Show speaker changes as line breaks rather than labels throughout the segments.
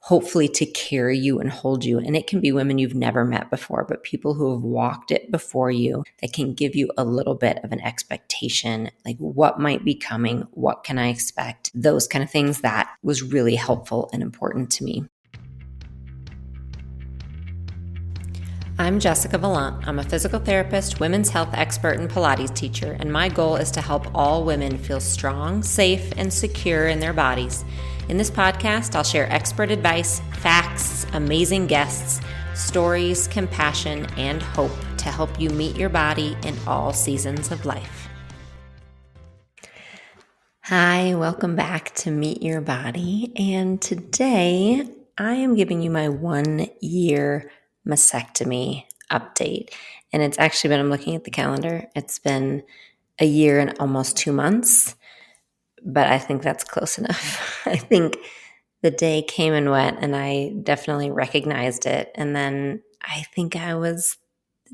hopefully to carry you and hold you. And it can be women you've never met before, but people who have walked it before you that can give you a little bit of an expectation, like what might be coming, what can I expect, those kind of things. That was really helpful and important to me. I'm Jessica Valant. I'm a physical therapist, women's health expert, and Pilates teacher, and my goal is to help all women feel strong, safe, and secure in their bodies. In this podcast, I'll share expert advice, facts, amazing guests, stories, compassion, and hope to help you meet your body in all seasons of life. Hi, welcome back to Meet Your Body, and today I am giving you my 1-year mastectomy update. And it's actually been, I'm looking at the calendar, it's been a year and almost 2 months, but I think that's close enough. I think the day came and went and I definitely recognized it. And then I think I was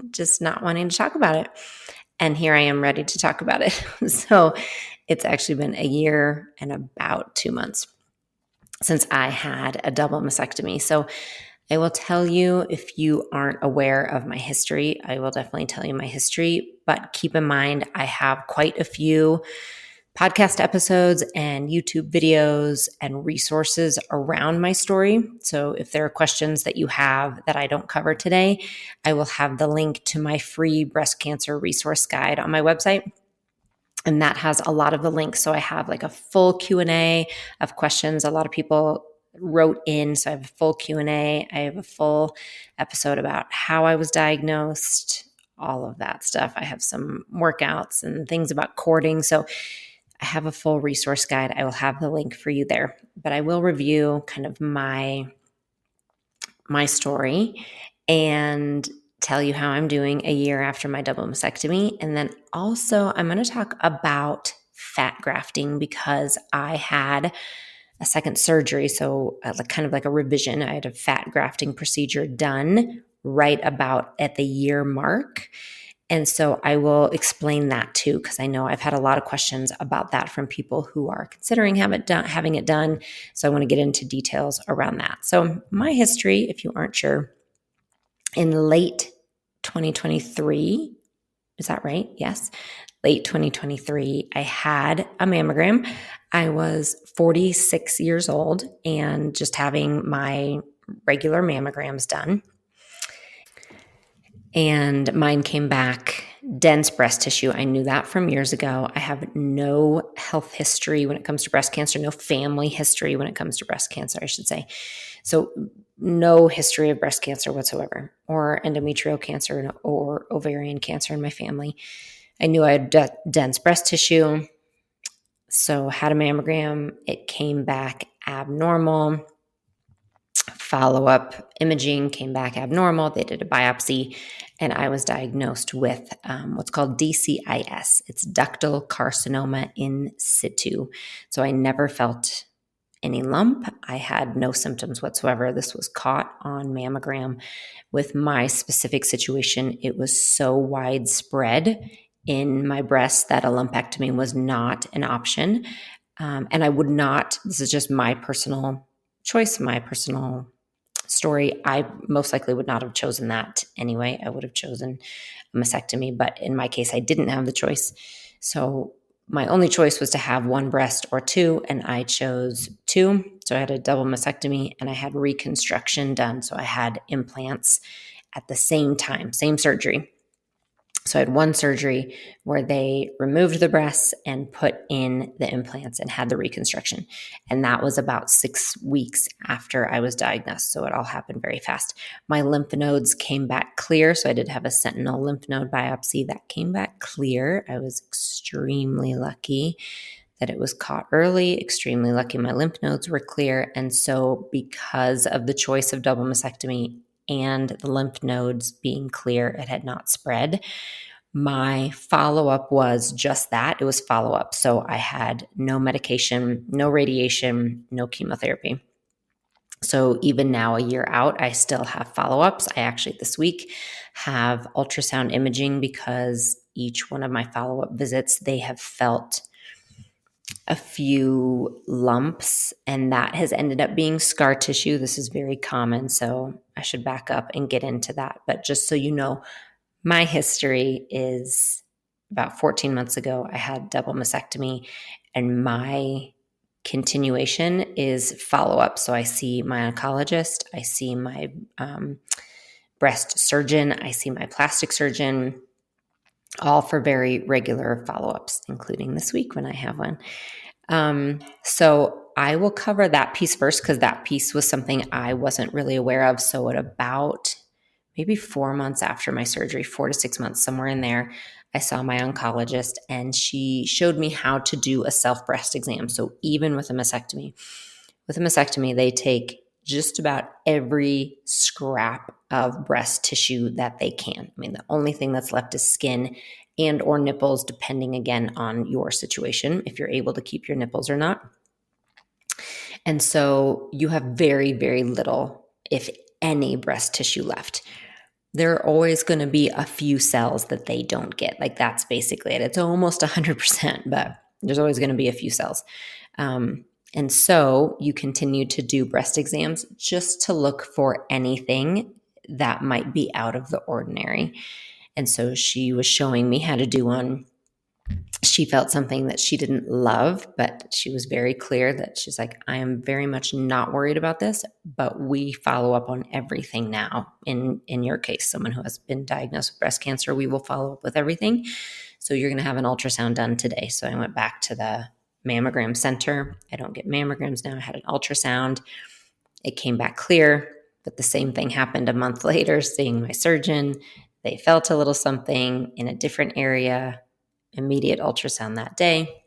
just not wanting to talk about it. And here I am ready to talk about it. So it's actually been a year and about 2 months since I had a double mastectomy. So I will tell you, if you aren't aware of my history, I will definitely tell you my history, but keep in mind, I have quite a few podcast episodes and YouTube videos and resources around my story. So if there are questions that you have that I don't cover today, I will have the link to my free breast cancer resource guide on my website. And that has a lot of the links. So I have like a full Q&A of questions. A lot of people wrote in. So I have a full Q&A. I have a full episode about how I was diagnosed, all of that stuff. I have some workouts and things about cording. So I have a full resource guide. I will have the link for you there. But I will review kind of my story and tell you how I'm doing a year after my double mastectomy. And then also I'm going to talk about fat grafting because I had a second surgery. So kind of like a revision. I had a fat grafting procedure done right about at the year mark. And so I will explain that too, because I know I've had a lot of questions about that from people who are considering having it done. So I want to get into details around that. So my history, if you aren't sure, in late 2023, is that right? Yes. Late 2023, I had a mammogram. I was 46 years old and just having my regular mammograms done. And mine came back dense breast tissue. I knew that from years ago. I have no health history when it comes to breast cancer, no family history when it comes to breast cancer, I should say. So no history of breast cancer whatsoever, or endometrial cancer or ovarian cancer in my family. I knew I had dense breast tissue. So had a mammogram. It came back abnormal. Follow-up imaging came back abnormal. They did a biopsy, and I was diagnosed with what's called DCIS. It's ductal carcinoma in situ. So I never felt any lump. I had no symptoms whatsoever. This was caught on mammogram. With my specific situation, it was so widespread in my breast that a lumpectomy was not an option. And I would not, this is just my personal choice, my personal story. I most likely would not have chosen that anyway. I would have chosen a mastectomy, but in my case, I didn't have the choice. So my only choice was to have one breast or two, and I chose two. So I had a double mastectomy and I had reconstruction done. So I had implants at the same time, same surgery. So I had one surgery where they removed the breasts and put in the implants and had the reconstruction. And that was about 6 weeks after I was diagnosed. So it all happened very fast. My lymph nodes came back clear. So I did have a sentinel lymph node biopsy that came back clear. I was extremely lucky that it was caught early, extremely lucky my lymph nodes were clear. And so because of the choice of double mastectomy and the lymph nodes being clear, it had not spread. My follow-up was just that. It was follow-up. So I had no medication, no radiation, no chemotherapy. So even now, a year out, I still have follow-ups. I actually this week have ultrasound imaging because each one of my follow-up visits, they have felt a few lumps, and that has ended up being scar tissue. This is very common, so I should back up and get into that. But just so you know, my history is about 14 months ago, I had double mastectomy, and my continuation is follow up. So I see my oncologist, I see my breast surgeon, I see my plastic surgeon, all for very regular follow ups, including this week when I have one. So I will cover that piece first because that piece was something I wasn't really aware of. So at about maybe 4 months after my surgery, 4 to 6 months, somewhere in there, I saw my oncologist and she showed me how to do a self breast exam. So even with a mastectomy, they take just about every scrap of breast tissue that they can. I mean, the only thing that's left is skin and or nipples, depending again on your situation, if you're able to keep your nipples or not. And so you have very, very little, if any, breast tissue left. There are always going to be a few cells that they don't get. Like that's basically it. It's almost 100%, but there's always going to be a few cells. And so you continue to do breast exams just to look for anything that might be out of the ordinary. And so she was showing me how to do one. She felt something that she didn't love, but she was very clear that she's like, I am very much not worried about this, but we follow up on everything now. In your case, someone who has been diagnosed with breast cancer, we will follow up with everything. So you're going to have an ultrasound done today. So I went back to the mammogram center. I don't get mammograms now. I had an ultrasound. It came back clear, but the same thing happened a month later, seeing my surgeon. They felt a little something in a different area. Immediate ultrasound that day.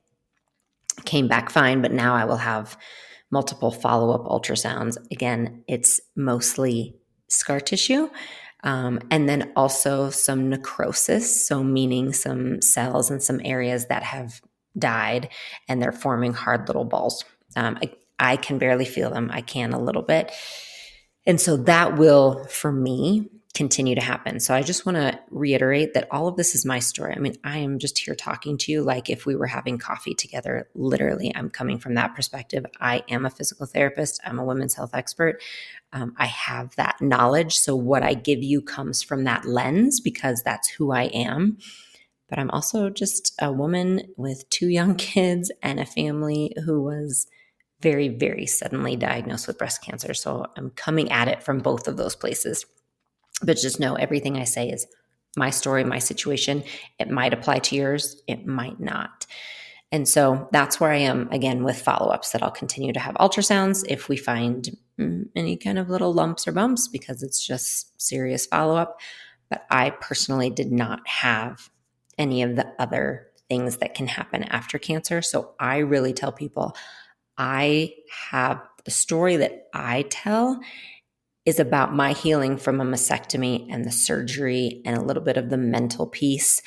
Came back fine, but now I will have multiple follow-up ultrasounds. Again, it's mostly scar tissue. And then also some necrosis, so meaning some cells in some areas that have died and they're forming hard little balls. I can barely feel them. I can a little bit. And so that will, for me, continue to happen. So I just want to reiterate that all of this is my story. I mean, I am just here talking to you like if we were having coffee together. Literally, I'm coming from that perspective. I am a physical therapist. I'm a women's health expert. I have that knowledge. So what I give you comes from that lens because that's who I am. But I'm also just a woman with 2 young kids and a family who was very, very suddenly diagnosed with breast cancer. So I'm coming at it from both of those places. But just know everything I say is my story, my situation. It might apply to yours. It might not. And so that's where I am again with follow-ups that I'll continue to have ultrasounds if we find any kind of little lumps or bumps because it's just serious follow-up. But I personally did not have any of the other things that can happen after cancer. So I really tell people I have the story that I tell is about my healing from a mastectomy and the surgery and a little bit of the mental piece.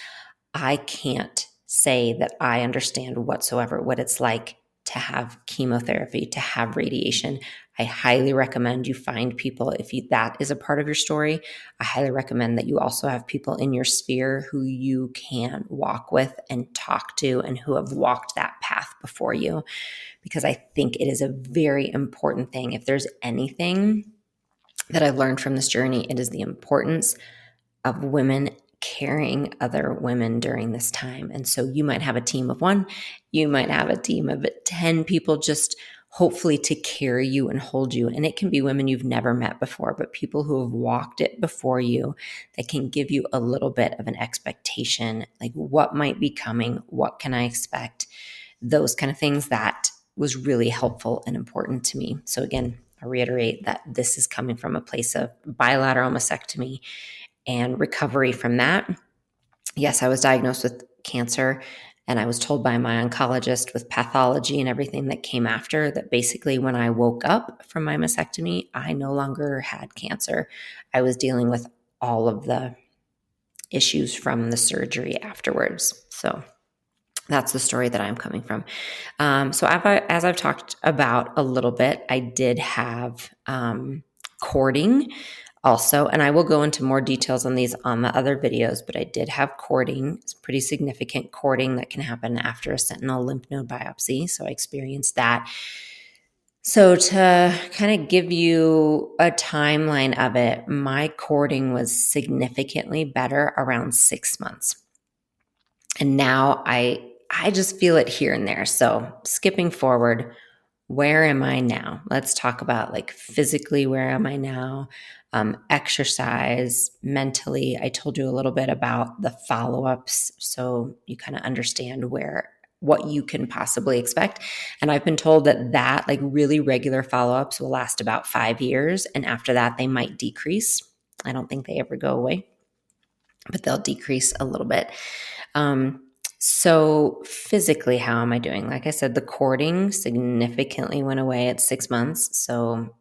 I can't say that I understand whatsoever what it's like to have chemotherapy, to have radiation. I highly recommend you find people, if that is a part of your story, I highly recommend that you also have people in your sphere who you can walk with and talk to and who have walked that path before you, because I think it is a very important thing. If there's anything that I've learned from this journey, it is the importance of women carrying other women during this time. And so you might have a team of 1, you might have a team of 10 people just hopefully to carry you and hold you. And it can be women you've never met before, but people who have walked it before you that can give you a little bit of an expectation, like what might be coming, what can I expect, those kind of things. That was really helpful and important to me. So again, I reiterate that this is coming from a place of bilateral mastectomy and recovery from that. Yes, I was diagnosed with cancer, and I was told by my oncologist with pathology and everything that came after that basically when I woke up from my mastectomy, I no longer had cancer. I was dealing with all of the issues from the surgery afterwards. So that's the story that I'm coming from. So as I've talked about a little bit, I did have courting also, and I will go into more details on these on the other videos, but I did have cording. It's pretty significant cording that can happen after a sentinel lymph node biopsy. So I experienced that. So to kind of give you a timeline of it, my cording was significantly better around 6 months. And now I just feel it here and there. So skipping forward, where am I now? Let's talk about like physically, where am I now? Exercise, mentally. I told you a little bit about the follow-ups, so you kind of understand what you can possibly expect. And I've been told that like really regular follow-ups will last about 5 years, and after that they might decrease. I don't think they ever go away, but they'll decrease a little bit. So physically, how am I doing? Like I said, the cording significantly went away at 6 months. So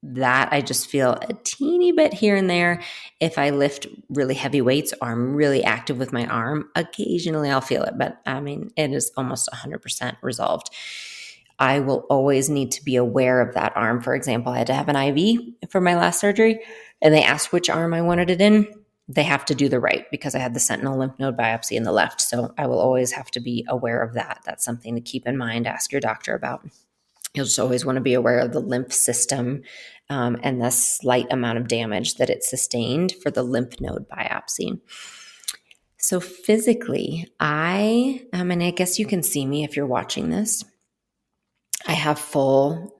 that I just feel a teeny bit here and there. If I lift really heavy weights or I'm really active with my arm, occasionally I'll feel it, but I mean, it is almost 100% resolved. I will always need to be aware of that arm. For example, I had to have an IV for my last surgery, and they asked which arm I wanted it in. They have to do the right because I had the sentinel lymph node biopsy in the left. So I will always have to be aware of that. That's something to keep in mind. Ask your doctor about. You'll just always want to be aware of the lymph system and the slight amount of damage that it sustained for the lymph node biopsy. So physically, and I guess you can see me if you're watching this. I have full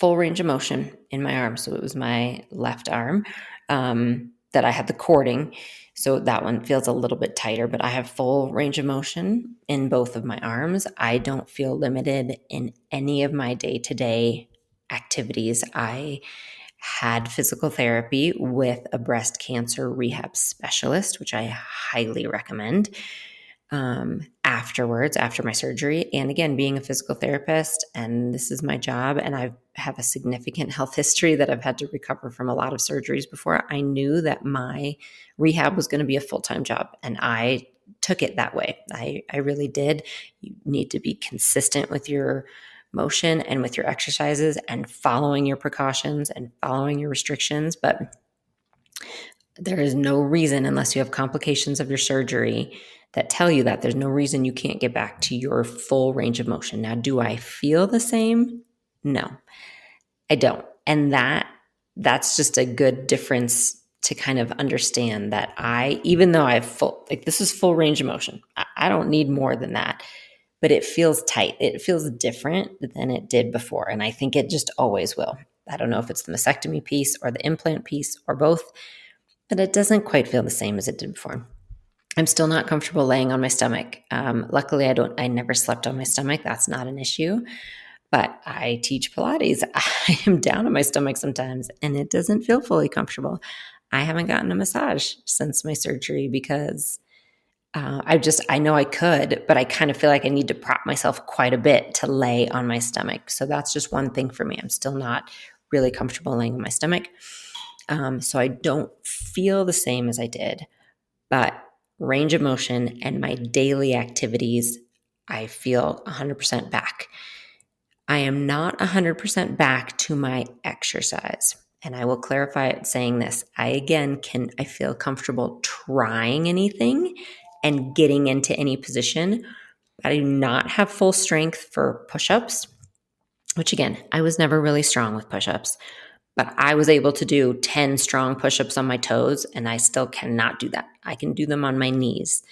range of motion in my arm. So it was my left arm that I had the cording. So that one feels a little bit tighter, but I have full range of motion in both of my arms. I don't feel limited in any of my day-to-day activities. I had physical therapy with a breast cancer rehab specialist, which I highly recommend. Afterwards, after my surgery. And again, being a physical therapist, and this is my job, and I have a significant health history that I've had to recover from a lot of surgeries before. I knew that my rehab was going to be a full-time job, and I took it that way. I really did. You need to be consistent with your motion and with your exercises and following your precautions and following your restrictions. But there is no reason, unless you have complications of your surgery, that tell you that there's no reason you can't get back to your full range of motion. Now, do I feel the same? No, I don't. And that's just a good difference to kind of understand that even though I have this is full range of motion, I don't need more than that, but it feels tight. It feels different than it did before. And I think it just always will. I don't know if it's the mastectomy piece or the implant piece or both, but it doesn't quite feel the same as it did before. I'm still not comfortable laying on my stomach. Luckily, I never slept on my stomach. That's not an issue. But I teach Pilates. I am down on my stomach sometimes, and it doesn't feel fully comfortable. I haven't gotten a massage since my surgery because I know I could, but I kind of feel like I need to prop myself quite a bit to lay on my stomach. So that's just one thing for me. I'm still not really comfortable laying on my stomach. So I don't feel the same as I did, but range of motion and my daily activities, I feel 100% back. I am not 100% back to my exercise. And I will clarify it saying this. I feel comfortable trying anything and getting into any position. But I do not have full strength for push-ups, which again, I was never really strong with push-ups. But I was able to do 10 strong push-ups on my toes, and I still cannot do that. I can do them on my knees.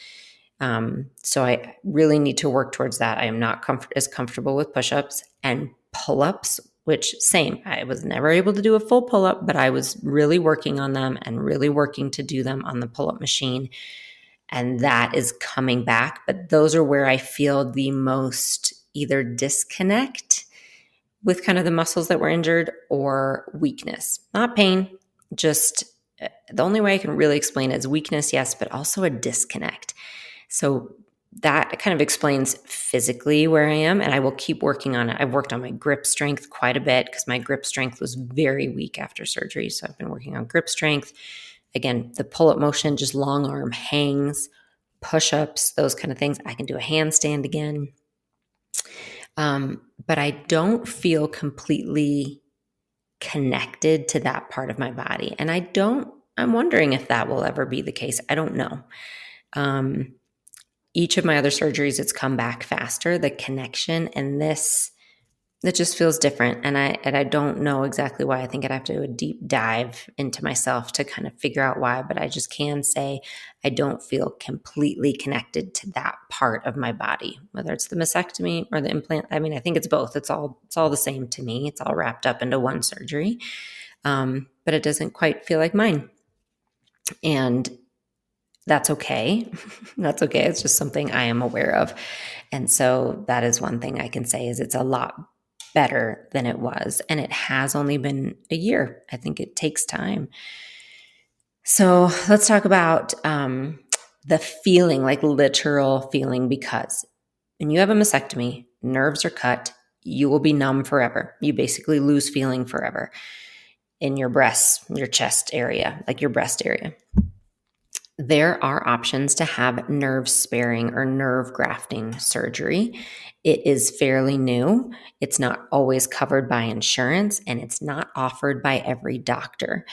So I really need to work towards that. I am not as comfortable with push-ups and pull-ups, which same. I was never able to do a full pull-up, but I was really working on them and really working to do them on the pull-up machine. And that is coming back. But those are where I feel the most either disconnect with kind of the muscles that were injured or weakness, not pain, just the only way I can really explain it is weakness, yes, but also a disconnect. So that kind of explains physically where I am, and I will keep working on it. I've worked on my grip strength quite a bit because my grip strength was very weak after surgery. So I've been working on grip strength. Again, the pull-up motion, just long arm hangs, push-ups, those kind of things. I can do a handstand again. But I don't feel completely connected to that part of my body. And I'm wondering if that will ever be the case. I don't know. Each of my other surgeries, it's come back faster, the connection, and this, it just feels different. And I don't know exactly why. I think I'd have to do a deep dive into myself to kind of figure out why, but I just can say I don't feel completely connected to that part of my body, whether it's the mastectomy or the implant. I mean, I think it's both. It's all the same to me. It's all wrapped up into one surgery. But it doesn't quite feel like mine. And that's okay. That's okay. It's just something I am aware of. And so that is one thing I can say is it's a lot better than it was. And it has only been a year. I think it takes time. So let's talk about the feeling, like literal feeling, because when you have a mastectomy, nerves are cut, you will be numb forever. You basically lose feeling forever in your breasts, your chest area, like your breast area. There are options to have nerve sparing or nerve grafting surgery. It is fairly new. It's not always covered by insurance, and it's not offered by every doctor.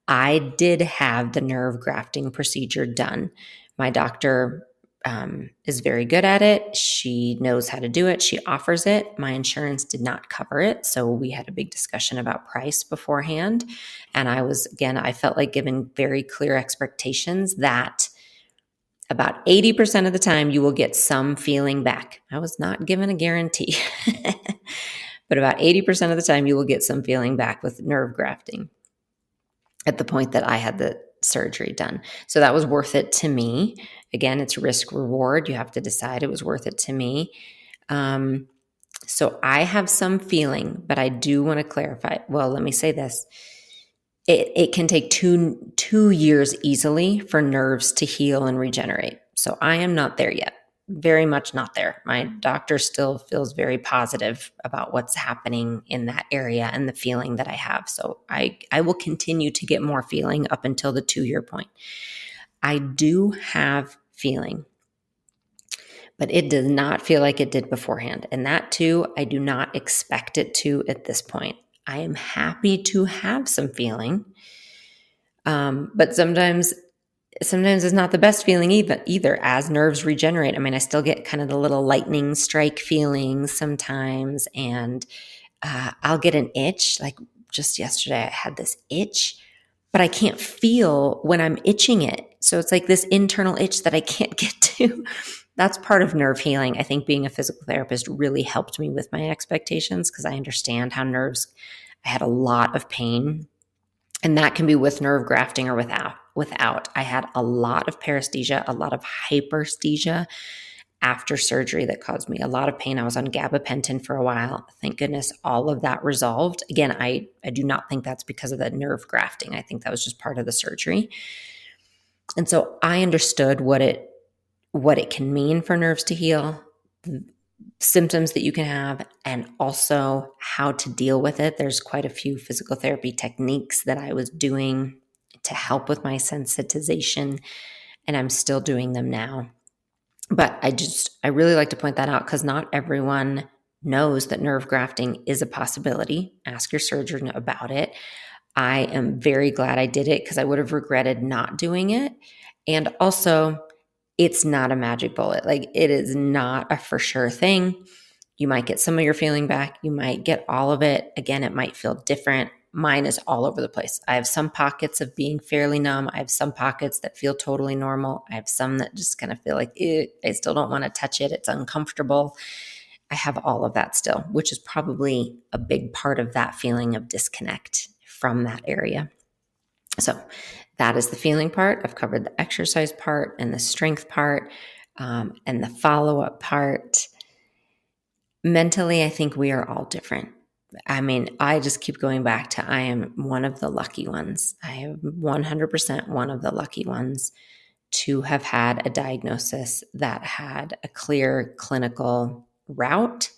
I did have the nerve grafting procedure done. My doctor is very good at it. She knows how to do it. She offers it. My insurance did not cover it. So we had a big discussion about price beforehand. And I felt like given very clear expectations that about 80% of the time you will get some feeling back. I was not given a guarantee, but about 80% of the time you will get some feeling back with nerve grafting at the point that I had the surgery done. So that was worth it to me. Again, it's risk reward. You have to decide it was worth it to me. So I have some feeling, but I do want to clarify. Well, let me say this. It can take two years easily for nerves to heal and regenerate. So I am not there yet. Very much not there. My doctor still feels very positive about what's happening in that area and the feeling that I have. So I will continue to get more feeling up until the 2-year point. I do have feeling, but it does not feel like it did beforehand. And that too, I do not expect it to at this point. I am happy to have some feeling. But sometimes it's not the best feeling either as nerves regenerate. I mean, I still get kind of the little lightning strike feelings sometimes, and I'll get an itch. Like just yesterday, I had this itch, but I can't feel when I'm itching it. So it's like this internal itch that I can't get to. That's part of nerve healing. I think being a physical therapist really helped me with my expectations because I understand how I had a lot of pain. And that can be with nerve grafting or without. I had a lot of paresthesia, a lot of hyperesthesia after surgery that caused me a lot of pain. I was on gabapentin for a while. Thank goodness all of that resolved. Again, I do not think that's because of the nerve grafting. I think that was just part of the surgery. And so I understood what it can mean for nerves to heal, symptoms that you can have, and also how to deal with it. There's quite a few physical therapy techniques that I was doing to help with my sensitization, and I'm still doing them now. But I really like to point that out because not everyone knows that nerve grafting is a possibility. Ask your surgeon about it. I am very glad I did it because I would have regretted not doing it. And also, it's not a magic bullet. Like it is not a for sure thing. You might get some of your feeling back. You might get all of it. Again, it might feel different. Mine is all over the place. I have some pockets of being fairly numb. I have some pockets that feel totally normal. I have some that just kind of feel like, I still don't want to touch it. It's uncomfortable. I have all of that still, which is probably a big part of that feeling of disconnect from that area. So that is the feeling part. I've covered the exercise part and the strength part and the follow-up part. Mentally, I think we are all different. I mean, I just keep going back to I am one of the lucky ones. I am 100% one of the lucky ones to have had a diagnosis that had a clear clinical route,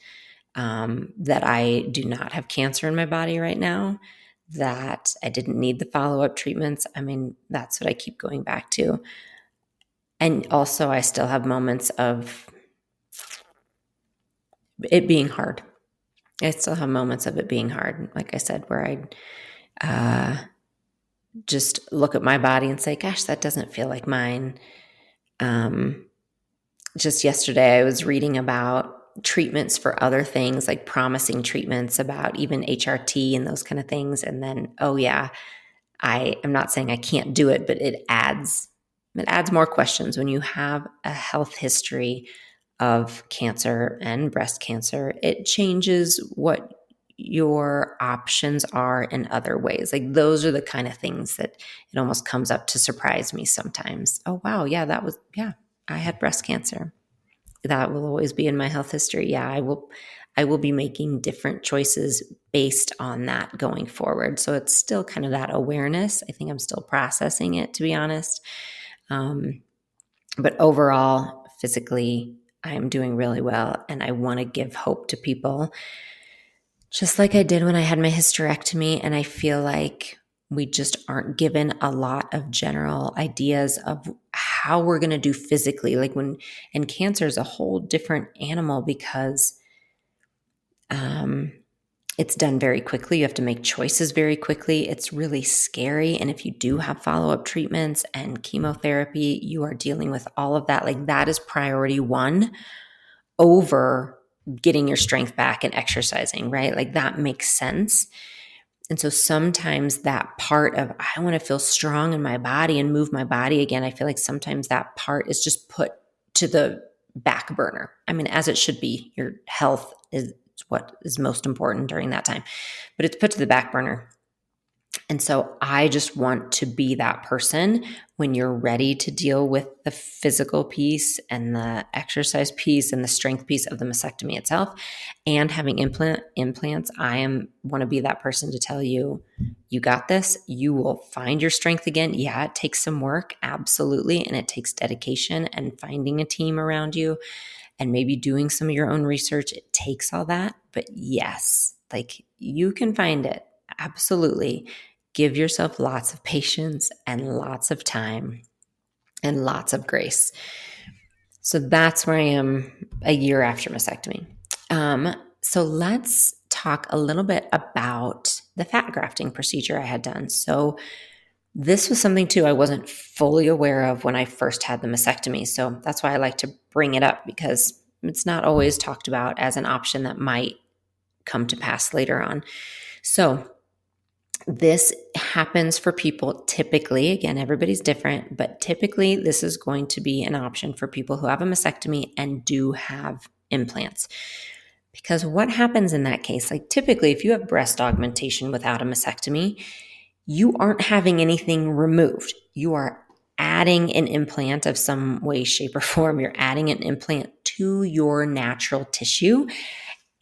that I do not have cancer in my body right now, that I didn't need the follow-up treatments. I mean, that's what I keep going back to. And also, I still have moments of it being hard. I still have moments of it being hard, like I said, where I just look at my body and say, gosh, that doesn't feel like mine. Just yesterday, I was reading about treatments for other things, like promising treatments about even HRT and those kind of things. And then, oh yeah, I am not saying I can't do it, but it adds more questions when you have a health history of cancer and breast cancer. It changes what your options are in other ways. Like those are the kind of things that it almost comes up to surprise me sometimes. Oh wow, yeah, I had breast cancer. That will always be in my health history. Yeah, I will be making different choices based on that going forward. So it's still kind of that awareness. I think I'm still processing it, to be honest. But overall, physically, I am doing really well. And I want to give hope to people, just like I did when I had my hysterectomy. And I feel like we just aren't given a lot of general ideas of how we're going to do physically. And cancer is a whole different animal because it's done very quickly. You have to make choices very quickly. It's really scary. And if you do have follow up treatments and chemotherapy, you are dealing with all of that. Like that is priority one over getting your strength back and exercising, right? Like that makes sense. And so sometimes that part of, I want to feel strong in my body and move my body again, I feel like sometimes that part is just put to the back burner. I mean, as it should be. Your health is what is most important during that time, but it's put to the back burner. And so I just want to be that person when you're ready to deal with the physical piece and the exercise piece and the strength piece of the mastectomy itself and having implants. Want to be that person to tell you, you got this. You will find your strength again. Yeah, it takes some work. Absolutely. And it takes dedication and finding a team around you and maybe doing some of your own research. It takes all that. But yes, like you can find it. Absolutely. Give yourself lots of patience and lots of time and lots of grace. So that's where I am a year after mastectomy. So let's talk a little bit about the fat grafting procedure I had done. So this was something too I wasn't fully aware of when I first had the mastectomy. So that's why I like to bring it up because it's not always talked about as an option that might come to pass later on. So this happens for people typically, again, everybody's different, but typically this is going to be an option for people who have a mastectomy and do have implants. Because what happens in that case, like typically if you have breast augmentation without a mastectomy, you aren't having anything removed. You are adding an implant of some way, shape, or form. You're adding an implant to your natural tissue.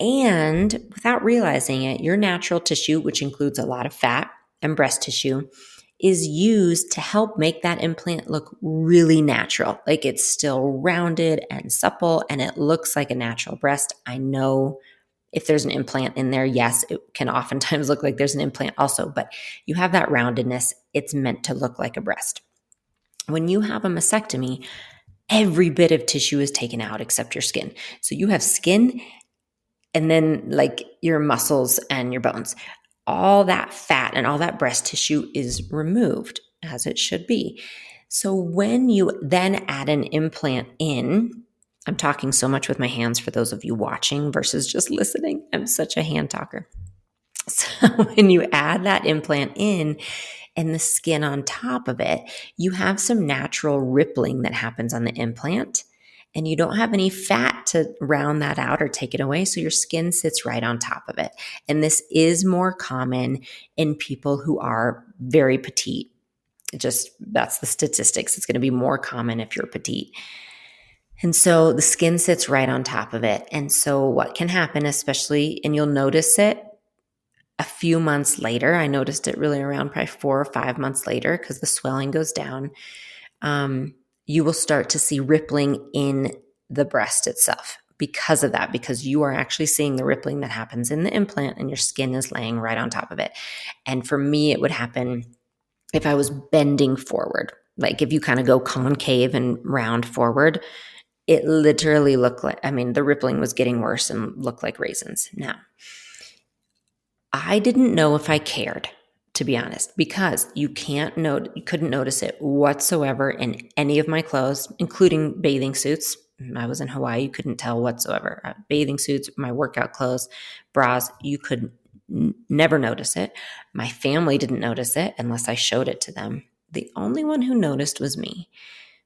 And without realizing it, your natural tissue, which includes a lot of fat and breast tissue, is used to help make that implant look really natural. Like it's still rounded and supple and it looks like a natural breast. I know if there's an implant in there, yes, it can oftentimes look like there's an implant also, but you have that roundedness. It's meant to look like a breast. When you have a mastectomy, every bit of tissue is taken out except your skin. So you have skin and then like your muscles and your bones. All that fat and all that breast tissue is removed as it should be. So when you then add an implant in, I'm talking so much with my hands for those of you watching versus just listening. I'm such a hand talker. So when you add that implant in and the skin on top of it, you have some natural rippling that happens on the implant. And you don't have any fat to round that out or take it away. So your skin sits right on top of it. And this is more common in people who are very petite. That's the statistics. It's going to be more common if you're petite. And so the skin sits right on top of it. And so what can happen, especially, and you'll notice it a few months later, I noticed it really around probably 4 or 5 months later because the swelling goes down. You will start to see rippling in the breast itself because of that, because you are actually seeing the rippling that happens in the implant and your skin is laying right on top of it. And for me, it would happen if I was bending forward. Like if you kind of go concave and round forward, it literally looked like, the rippling was getting worse and looked like raisins. Now, I didn't know if I cared, to be honest, because you couldn't notice it whatsoever in any of my clothes, including bathing suits. I was in Hawaii, you couldn't tell whatsoever. Bathing suits, my workout clothes, bras, you could never notice it. My family didn't notice it unless I showed it to them. The only one who noticed was me.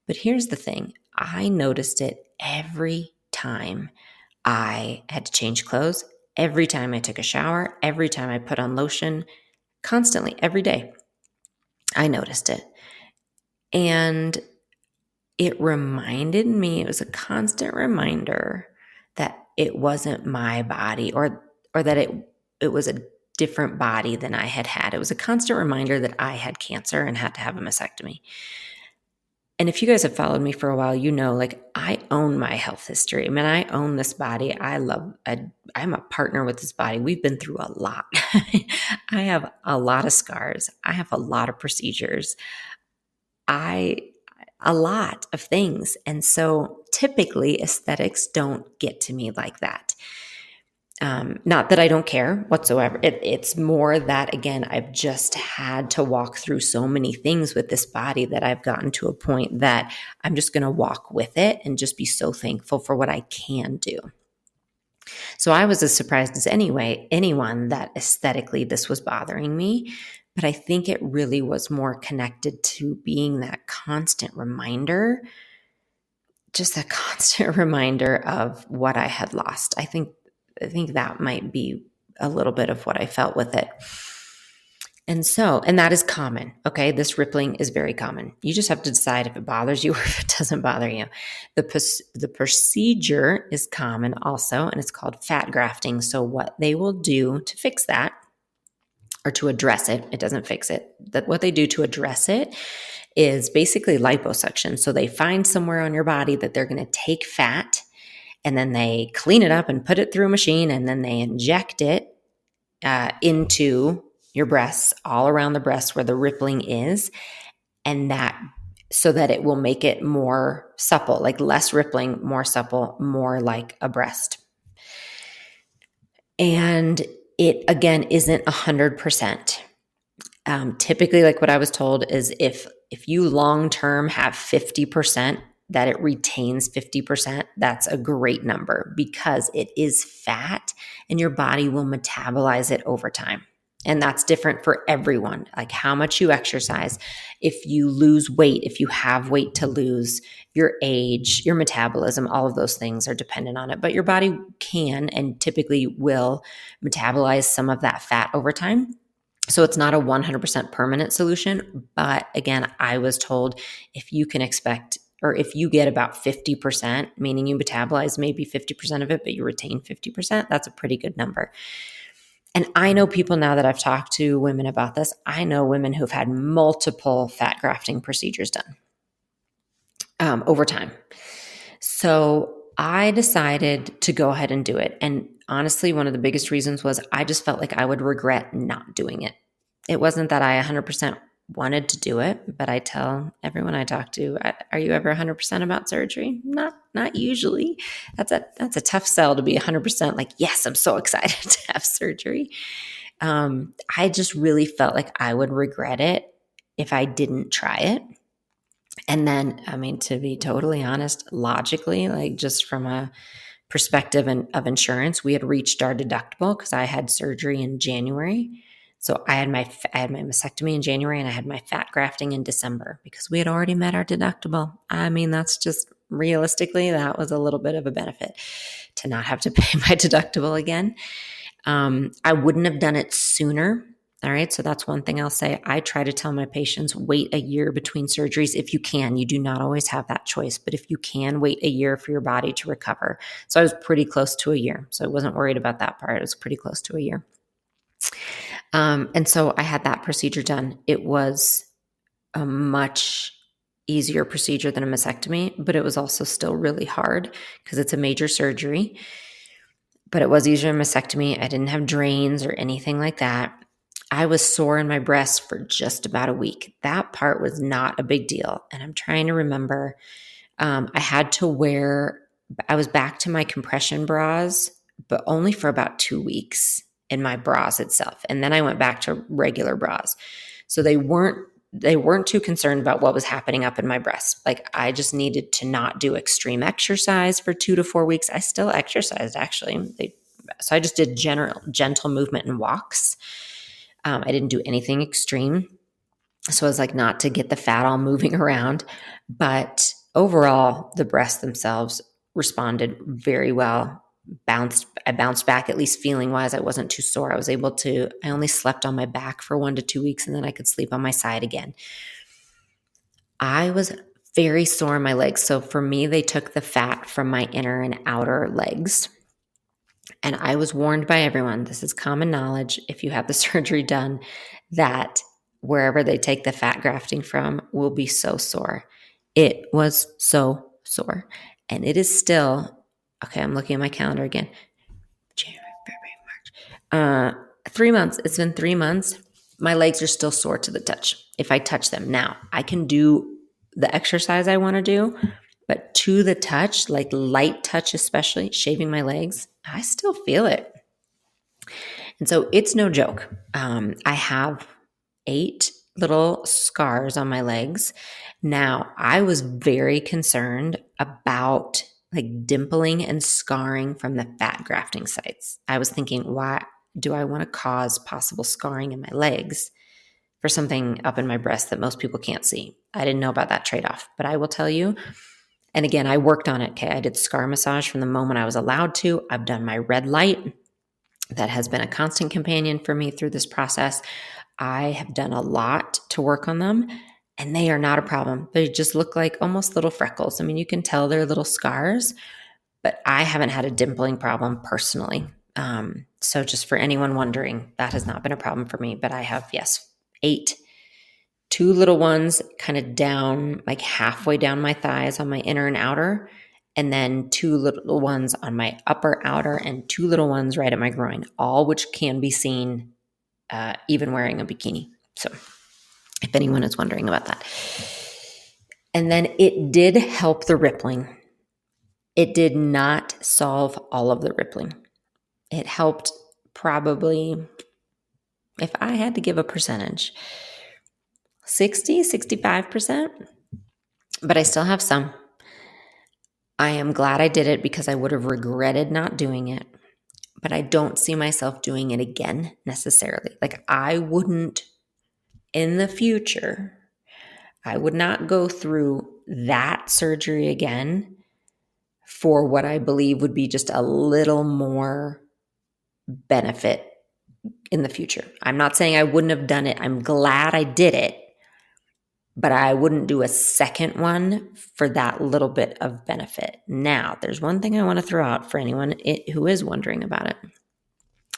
But here's the thing, I noticed it every time I had to change clothes, every time I took a shower, every time I put on lotion, constantly, every day. I noticed it. And it reminded me, it was a constant reminder that it wasn't my body, or that it was a different body than I had had. It was a constant reminder that I had cancer and had to have a mastectomy. And if you guys have followed me for a while, you know, like, I own my health history. I mean, I own this body. I'm a partner with this body. We've been through a lot. I have a lot of scars. I have a lot of procedures. A lot of things. And so typically aesthetics don't get to me like that. Not that I don't care whatsoever. It's more that, again, I've just had to walk through so many things with this body that I've gotten to a point that I'm just going to walk with it and just be so thankful for what I can do. So I was as surprised as anyone that aesthetically this was bothering me. But I think it really was more connected to being that constant reminder, just a constant reminder of what I had lost. I think that might be a little bit of what I felt with it. And that is common. Okay. This rippling is very common. You just have to decide if it bothers you or if it doesn't bother you. The procedure is common also, and it's called fat grafting. So what they will do to fix that, or to address it, it doesn't fix it. What they do to address it is basically liposuction. So they find somewhere on your body that they're going to take fat, and then they clean it up and put it through a machine, and then they inject it into your breasts, all around the breast where the rippling is, and that so that it will make it more supple, like less rippling, more supple, more like a breast. And it, again, isn't 100%. Typically, like what I was told is if you long-term have 50%, that it retains 50%, that's a great number because it is fat and your body will metabolize it over time. And that's different for everyone, like how much you exercise, if you lose weight, if you have weight to lose, your age, your metabolism, all of those things are dependent on it. But your body can and typically will metabolize some of that fat over time. So it's not a 100% permanent solution. But again, I was told if you can expect, or if you get about 50%, meaning you metabolize maybe 50% of it, but you retain 50%, that's a pretty good number. And I know people now that I've talked to women about this, I know women who've had multiple fat grafting procedures done over time. So I decided to go ahead and do it. And honestly, one of the biggest reasons was I just felt like I would regret not doing it. It wasn't that I 100% wanted to do it, but I tell everyone I talk to, are you ever 100% about surgery? Not usually. That's a tough sell to be 100% like, yes, I'm so excited to have surgery. I just really felt like I would regret it if I didn't try it. And then, I mean, to be totally honest, logically, like just from a perspective of insurance, we had reached our deductible because I had surgery in January. So I had my mastectomy in January and I had my fat grafting in December because we had already met our deductible. I mean, that's just realistically, that was a little bit of a benefit to not have to pay my deductible again. I wouldn't have done it sooner. All right. So that's one thing I'll say. I try to tell my patients, wait a year between surgeries if you can. You do not always have that choice, but if you can, wait a year for your body to recover. So I was pretty close to a year. So I wasn't worried about that part. It was pretty close to a year. And so I had that procedure done. It was a much easier procedure than a mastectomy, but it was also still really hard because it's a major surgery. But it was easier than mastectomy. I didn't have drains or anything like that. I was sore in my breast for just about a week. That part was not a big deal. And I'm trying to remember, I was back to my compression bras, but only for about 2 weeks. in my bras itself. And then I went back to regular bras. So they weren't too concerned about what was happening up in my breasts. Like I just needed to not do extreme exercise for 2 to 4 weeks. I still exercised actually. So I just did gentle movement and walks. I didn't do anything extreme. So I was like, not to get the fat all moving around. But overall, the breasts themselves responded very well. I bounced back, at least feeling wise. I wasn't too sore. I only slept on my back for 1 to 2 weeks, and then I could sleep on my side again. I was very sore in my legs. So for me, they took the fat from my inner and outer legs. And I was warned by everyone, this is common knowledge if you have the surgery done, that wherever they take the fat grafting from will be so sore. It was so sore. And it is still, okay, I'm looking at my calendar again. January, February, March. 3 months. It's been 3 months. My legs are still sore to the touch if I touch them. Now, I can do the exercise I want to do, but to the touch, like light touch, especially shaving my legs, I still feel it. And so it's no joke. I have 8 little scars on my legs. Now, I was very concerned about like dimpling and scarring from the fat grafting sites. I was thinking, why do I want to cause possible scarring in my legs for something up in my breast that most people can't see? I didn't know about that trade-off, but I will tell you. And again, I worked on it. Okay. I did scar massage from the moment I was allowed to. I've done my red light. That has been a constant companion for me through this process. I have done a lot to work on them, and they are not a problem. They just look like almost little freckles. I mean, you can tell they're little scars, but I haven't had a dimpling problem personally. So just for anyone wondering, that has not been a problem for me, but I have, yes, 8, 2 little ones kind of down, like halfway down my thighs on my inner and outer, and then 2 little ones on my upper outer and 2 little ones right at my groin, all which can be seen even wearing a bikini. So if anyone is wondering about that. And then it did help the rippling. It did not solve all of the rippling. It helped probably, if I had to give a percentage, 60, 65%, but I still have some. I am glad I did it because I would have regretted not doing it, but I don't see myself doing it again necessarily. Like I wouldn't in the future, I would not go through that surgery again for what I believe would be just a little more benefit in the future. I'm not saying I wouldn't have done it. I'm glad I did it, but I wouldn't do a second one for that little bit of benefit. Now, there's one thing I want to throw out for anyone who is wondering about it.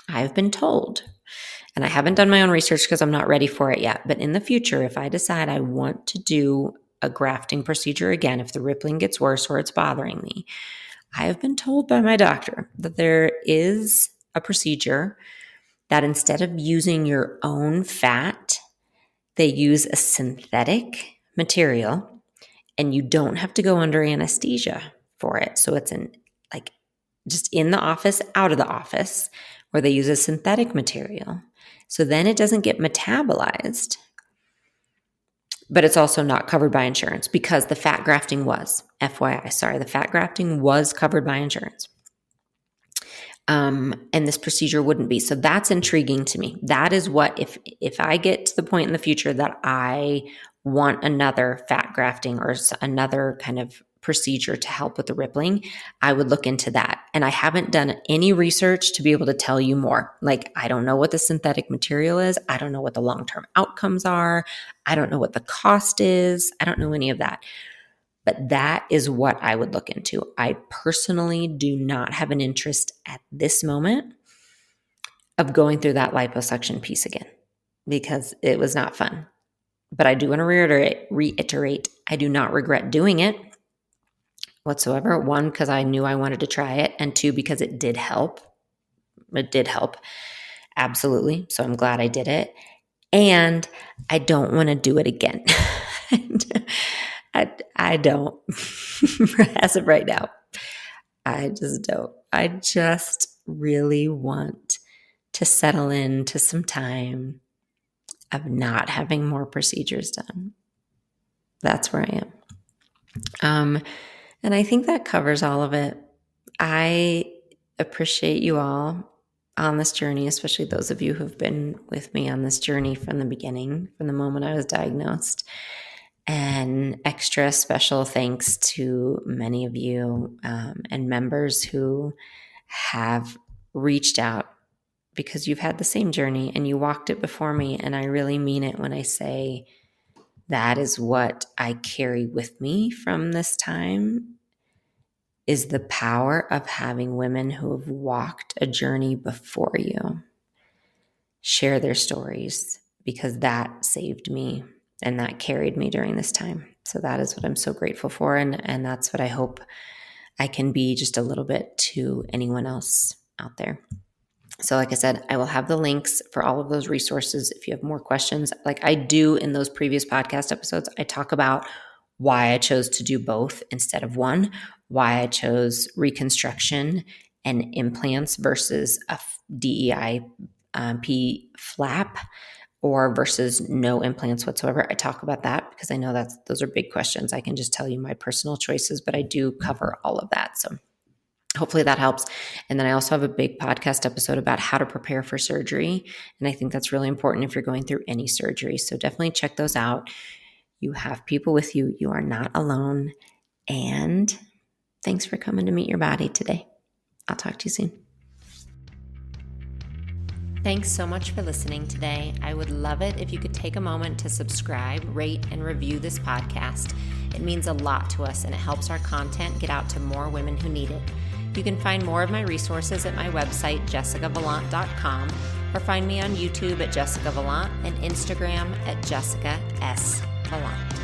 I've been told, and I haven't done my own research because I'm not ready for it yet, but in the future, if I decide I want to do a grafting procedure again, if the rippling gets worse or it's bothering me, I have been told by my doctor that there is a procedure that instead of using your own fat, they use a synthetic material, and you don't have to go under anesthesia for it. So it's just in the office, out of the office, where they use a synthetic material. So then it doesn't get metabolized, but it's also not covered by insurance because the fat grafting was, FYI, the fat grafting was covered by insurance. And this procedure wouldn't be. So that's intriguing to me. That is what, if I get to the point in the future that I want another fat grafting or another kind of procedure to help with the rippling, I would look into that. And I haven't done any research to be able to tell you more. Like, I don't know what the synthetic material is. I don't know what the long-term outcomes are. I don't know what the cost is. I don't know any of that. But that is what I would look into. I personally do not have an interest at this moment of going through that liposuction piece again because it was not fun. But I do want to reiterate, I do not regret doing it whatsoever. 1, because I knew I wanted to try it, and 2, because it did help. It did help. Absolutely. So I'm glad I did it. And I don't want to do it again. I don't. As of right now, I just don't. I just really want to settle into some time of not having more procedures done. That's where I am. And I think that covers all of it. I appreciate you all on this journey, especially those of you who've been with me on this journey from the beginning, from the moment I was diagnosed. And extra special thanks to many of you and members who have reached out because you've had the same journey and you walked it before me. And I really mean it when I say that is what I carry with me from this time, is the power of having women who have walked a journey before you share their stories, because that saved me and that carried me during this time. So that is what I'm so grateful for. And that's what I hope I can be just a little bit to anyone else out there. So like I said, I will have the links for all of those resources. If you have more questions, like I do in those previous podcast episodes, I talk about why I chose to do both instead of one, why I chose reconstruction and implants versus a DEI flap or versus no implants whatsoever. I talk about that because I know those are big questions. I can just tell you my personal choices, but I do cover all of that. So hopefully that helps. And then I also have a big podcast episode about how to prepare for surgery. And I think that's really important if you're going through any surgery. So definitely check those out. You have people with you. You are not alone. And thanks for coming to meet your body today. I'll talk to you soon. Thanks so much for listening today. I would love it if you could take a moment to subscribe, rate, and review this podcast. It means a lot to us and it helps our content get out to more women who need it. You can find more of my resources at my website, jessicavalant.com, or find me on YouTube at Jessica Valant and Instagram at Jessica S. Valant.